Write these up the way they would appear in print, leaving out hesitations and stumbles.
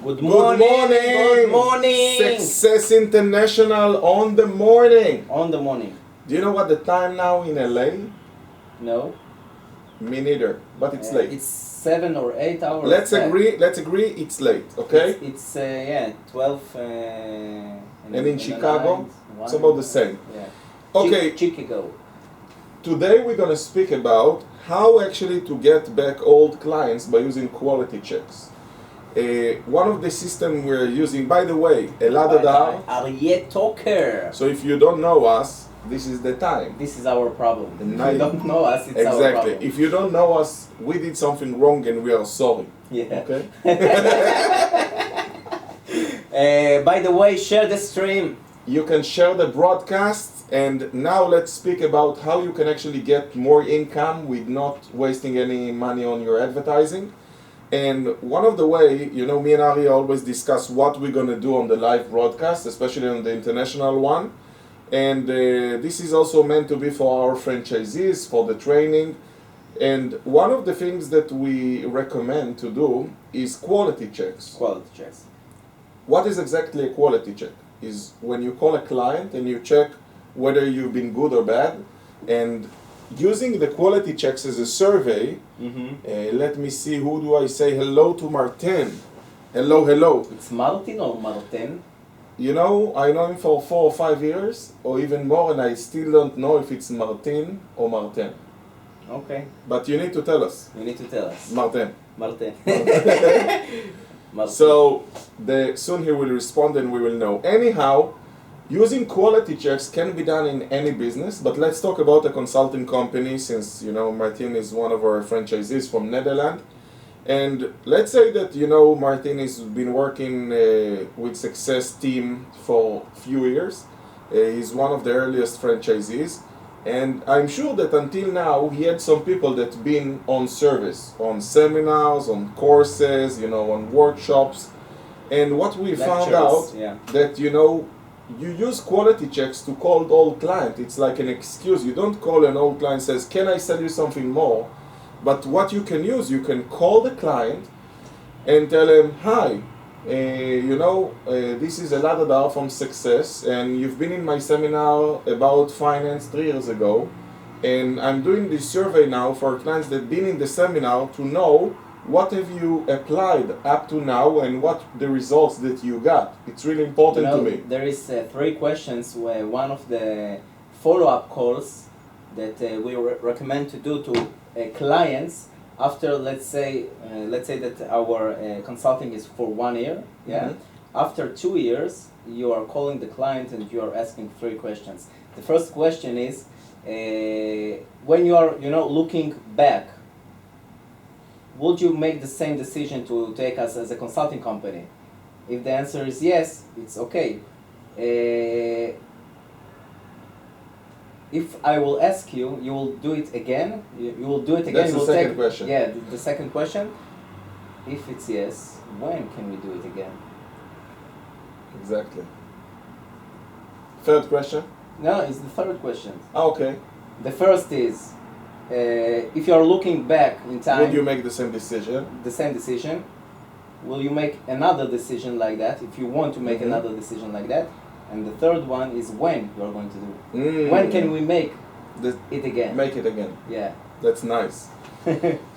Good morning. Good morning. Success International on the morning. On the morning. Do you know what the time now in LA? No. Me neither, but it's late. It's 7 or 8 hours. Let's agree it's late, okay? It's 12. And in Chicago, it's about the same. Yeah. Okay. Chicago. Today we're gonna speak about how actually to get back old clients by using quality checks. One of the systems we're using, by the way, Eladadar. Aryeh Talker. So if you don't know us, this is the time. This is our problem. If you don't know us, it's exactly. our problem. If you don't know us, we did something wrong and we are sorry. Yeah. Okay? By the way, share the stream. You can share the broadcast, and now let's speak about how you can actually get more income with not wasting any money on your advertising. And one of the way, me and Ari always discuss what we're going to do on the live broadcast, especially on the international one. And this is also meant to be for our franchisees, for the training. And one of the things that we recommend to do is quality checks. Quality checks. What is exactly a quality check? Is when you call a client and you check whether you've been good or bad. And using the quality checks as a survey, let me see, who do I say hello to? Martin. Hello. It's Martin or Martin? I know him for 4 or 5 years, or even more, and I still don't know if it's Martin or Martin. Okay. But you need to tell us. You need to tell us. Martin. Martin. So soon he will respond and we will know. Anyhow, using quality checks can be done in any business, but let's talk about a consulting company, since Martin is one of our franchisees from Netherlands. And let's say that Martin has been working with Success team for a few years. He's one of the earliest franchisees, and I'm sure that until now he had some people that been on service, on seminars, on courses, on workshops. And what we found out that you use quality checks to call the old client. It's like an excuse. You don't call an old client and says, "Can I sell you something more?" But what you can use, you can call the client and tell him, "Hi, this is Eladadar from Success, and you've been in my seminar about finance 3 years ago, and I'm doing this survey now for clients that been in the seminar to know what have you applied up to now and what the results that you got. It's really important to me." There is 3 questions where one of the follow-up calls that we recommend to do to clients after, let's say that our consulting is for 1 year. After 2 years, you are calling the client and you are asking 3 questions. The first question is, when you are looking back, would you make the same decision to take us as a consulting company? If the answer is yes, it's okay. If I will ask you, you will do it again? You will do it again? That's the second question. Yeah, the second question. If it's yes, when can we do it again? Exactly. Third question? No, it's the third question. Okay. The first is, if you are looking back in time... Would you make the same decision? The same decision. Will you make another decision like that, if you want to make another decision like that? And the third one is when you are going to do it. When can we make it again? Make it again. Yeah. That's nice.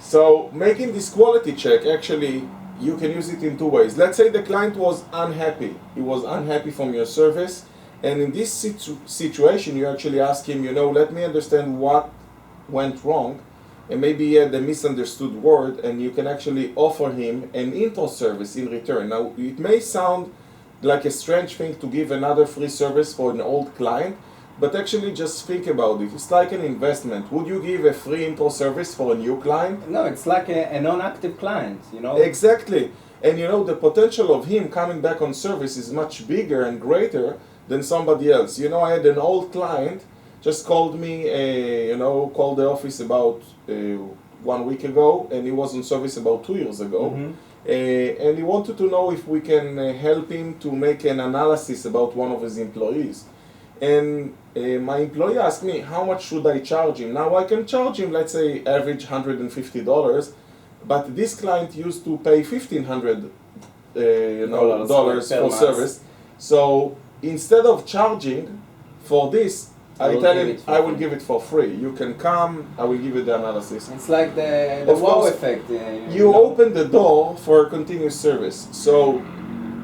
So making this quality check, actually, you can use it in 2 ways. Let's say the client was unhappy. He was unhappy from your service. And in this situation, you actually ask him, let me understand what went wrong. And maybe he had a misunderstood word, and you can actually offer him an intro service in return. Now, it may sound like a strange thing to give another free service for an old client, but actually just think about it. It's like an investment. Would you give a free intro service for a new client? No, it's like a non-active client, Exactly. And the potential of him coming back on service is much bigger and greater than somebody else. I had an old client just called me, called the office about 1 week ago, and he was on service about 2 years ago. And he wanted to know if we can help him to make an analysis about one of his employees. And my employee asked me, how much should I charge him? Now I can charge him, let's say, average $150, but this client used to pay $1,500 dollars per for month. service. So instead of charging for this, I tell him I will give it for free. You can come, I will give you the analysis. It's like the Of wow course, effect. You open the door for continuous service. So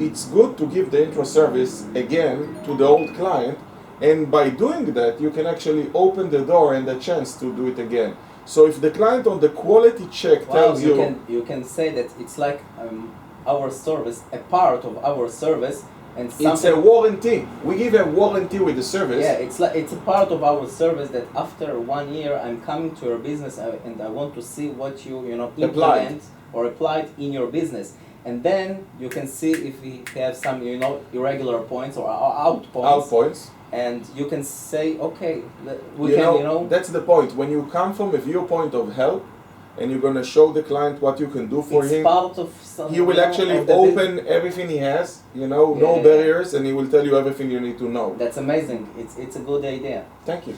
it's good to give the intro service again to the old client, and by doing that you can actually open the door and the chance to do it again. So if the client on the quality check tells you can say that it's like our service, a part of our service, and it's a warranty. We give a warranty with the service. Yeah, it's a part of our service that after 1 year I'm coming to your business and I want to see what you implement or applied in your business, and then you can see if we have some irregular points or out points. And you can say, okay, that's the point. When you come from a viewpoint of help, and you're gonna show the client what you can do for him, part of some, he will actually open everything he has, no barriers, and he will tell you everything you need to know. That's amazing. It's a good idea. Thank you.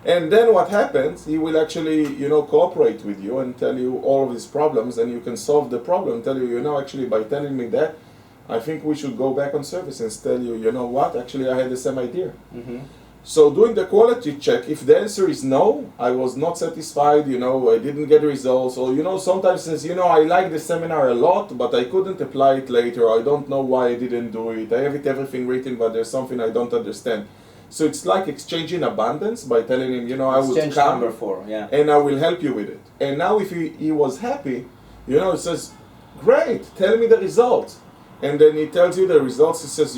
And then what happens? He will actually, cooperate with you and tell you all of his problems, and you can solve the problem. Tell you, actually, by telling me that, I think we should go back on service and tell you, you know what? Actually, I had the same idea. Mm-hmm. So doing the quality check, if the answer is no, I was not satisfied, I didn't get results, or sometimes says, I like the seminar a lot, but I couldn't apply it later, I don't know why I didn't do it, I have everything written, but there's something I don't understand. So it's like exchanging abundance by telling him, I would come number 4, yeah. and I will help you with it. And now if he was happy, it says, great, tell me the results. And then he tells you the results, he says,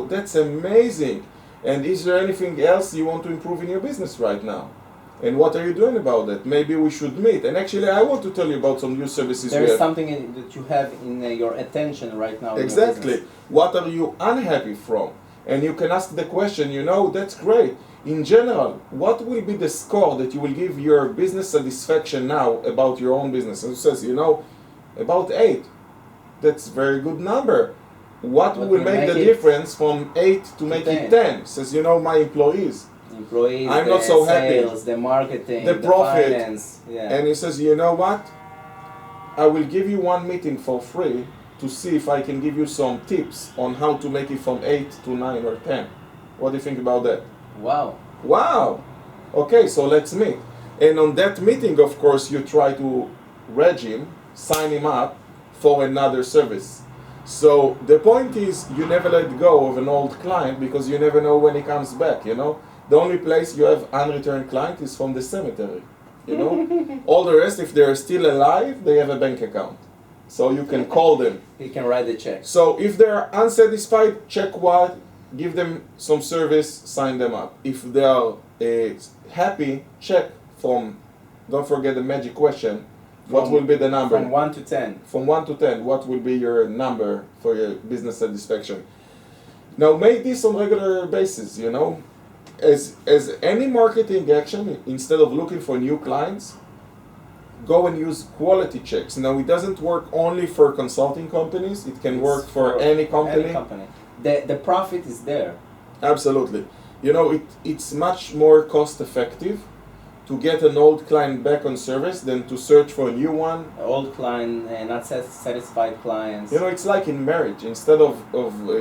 that's amazing. And is there anything else you want to improve in your business right now? And what are you doing about it? Maybe we should meet. And actually, I want to tell you about some new services. There is something that you have in your attention right now. Exactly. What are you unhappy from? And you can ask the question, that's great. In general, what will be the score that you will give your business satisfaction now about your own business? And it says, about 8. That's a very good number. What will make the difference from 8 to make it 10? Says, my employees, I'm not so sales, happy. the marketing, the profit. Finance. Yeah. And he says, you know what? I will give you one meeting for free to see if I can give you some tips on how to make it from 8 to 9 or 10. What do you think about that? Wow. Okay, so let's meet. And on that meeting, of course, you try to reg him, sign him up for another service. So the point is, you never let go of an old client because you never know when he comes back, The only place you have unreturned client is from the cemetery, All the rest, if they're still alive, they have a bank account. So you can call them. You can write the check. So if they're unsatisfied, check what, give them some service, sign them up. If they are happy, check from, don't forget the magic question, what will be the number? From 1 to 10. From 1 to 10, what will be your number for your business satisfaction? Now make this on regular basis, As any marketing action, instead of looking for new clients, go and use quality checks. Now it doesn't work only for consulting companies, it can work for any company. The profit is there. Absolutely. It's much more cost effective to get an old client back on service than to search for a new one. Old client, not satisfied clients. It's like in marriage. Instead of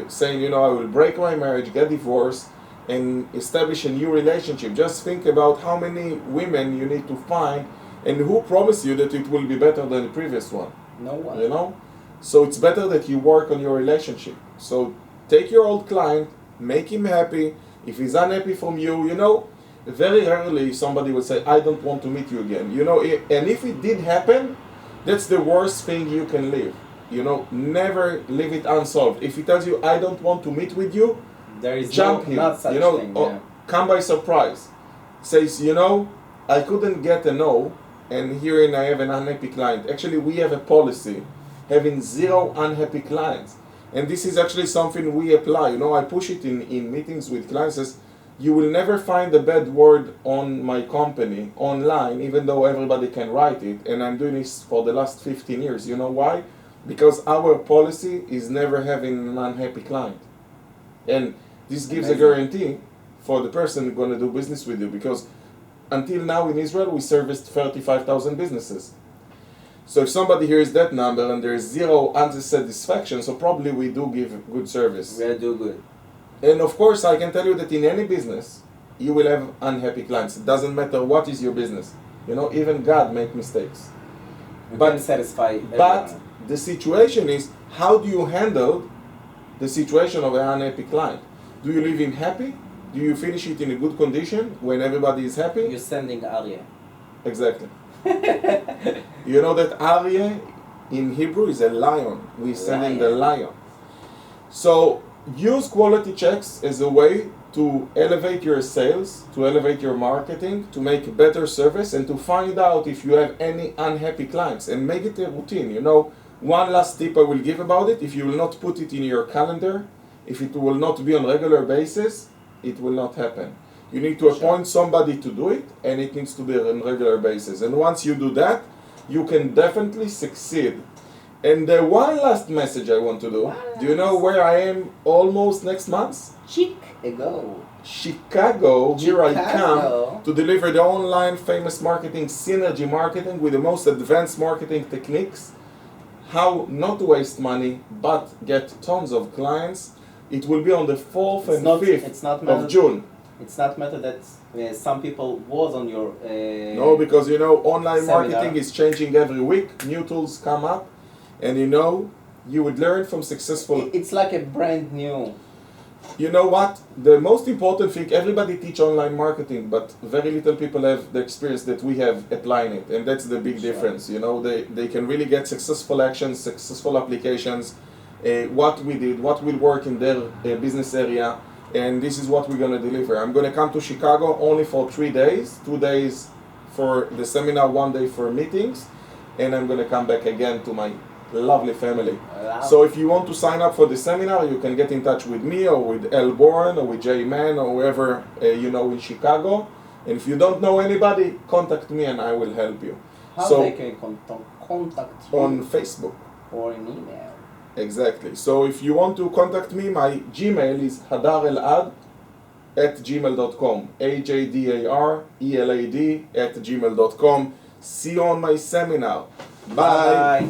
saying, I will break my marriage, get divorced, and establish a new relationship, just think about how many women you need to find and who promised you that it will be better than the previous one. No one. So it's better that you work on your relationship. So take your old client, make him happy. If he's unhappy from you, very rarely somebody will say, I don't want to meet you again. And if it did happen, that's the worst thing you can leave. Never leave it unsolved. If he tells you, I don't want to meet with you, there is jump him. Not such thing, come by surprise. Says, I couldn't get a no, and herein I have an unhappy client. Actually, we have a policy having 0 unhappy clients. And this is actually something we apply. I push it in meetings with clients. Says, you will never find a bad word on my company online, even though everybody can write it. And I'm doing this for the last 15 years. You know why? Because our policy is never having an unhappy client. And this gives a guarantee for the person going to do business with you. Because until now in Israel, we serviced 35,000 businesses. So if somebody hears that number and there is zero unsatisfaction, so probably we do give good service. We do good. And of course, I can tell you that in any business, you will have unhappy clients. It doesn't matter what is your business. You know, even God make mistakes. We But- can satisfy everyone. But the situation is, how do you handle the situation of an unhappy client? Do you leave him happy? Do you finish it in a good condition when everybody is happy? You're sending Aryeh. Exactly. You know that Aryeh in Hebrew is a lion. We're sending the lion. So use quality checks as a way to elevate your sales, to elevate your marketing, to make better service, and to find out if you have any unhappy clients, and make it a routine. You know, one last tip I will give about it: if you will not put it in your calendar, if it will not be on regular basis, it will not happen. You need to appoint somebody to do it, and it needs to be on regular basis. And once you do that, you can definitely succeed. And the one last message I want to do you know where I am almost next month? Chicago. Chicago. Here I Chicago. come to deliver the online famous marketing, synergy marketing with the most advanced marketing techniques. How not to waste money, but get tons of clients. It will be on the 4th and 5th of June. It's not matter that some people was on your No, because you know, online seminar. marketing is changing every week. New tools come up, and you know, you would learn from successful. It's like a brand new. You know what? The most important thing, everybody teach online marketing, but very little people have the experience that we have applying it, and that's the big Sure. difference. You know, they can really get successful actions, successful applications, what we did, what will work in their business area, and this is what we're going to deliver. I'm going to come to Chicago only for 3 days, 2 days for the seminar, 1 day for meetings, and I'm going to come back again to my lovely family. So if you want to sign up for the seminar, you can get in touch with me or with El Bourne or with Jay Mann or whoever you know in Chicago. And if you don't know anybody, contact me and I will help you. How So they can contact you on Facebook. or an email. Exactly. So if you want to contact me, my Gmail is hadarelad@gmail.com. HADARELAD @gmail.com. See you on my seminar. Bye. Bye.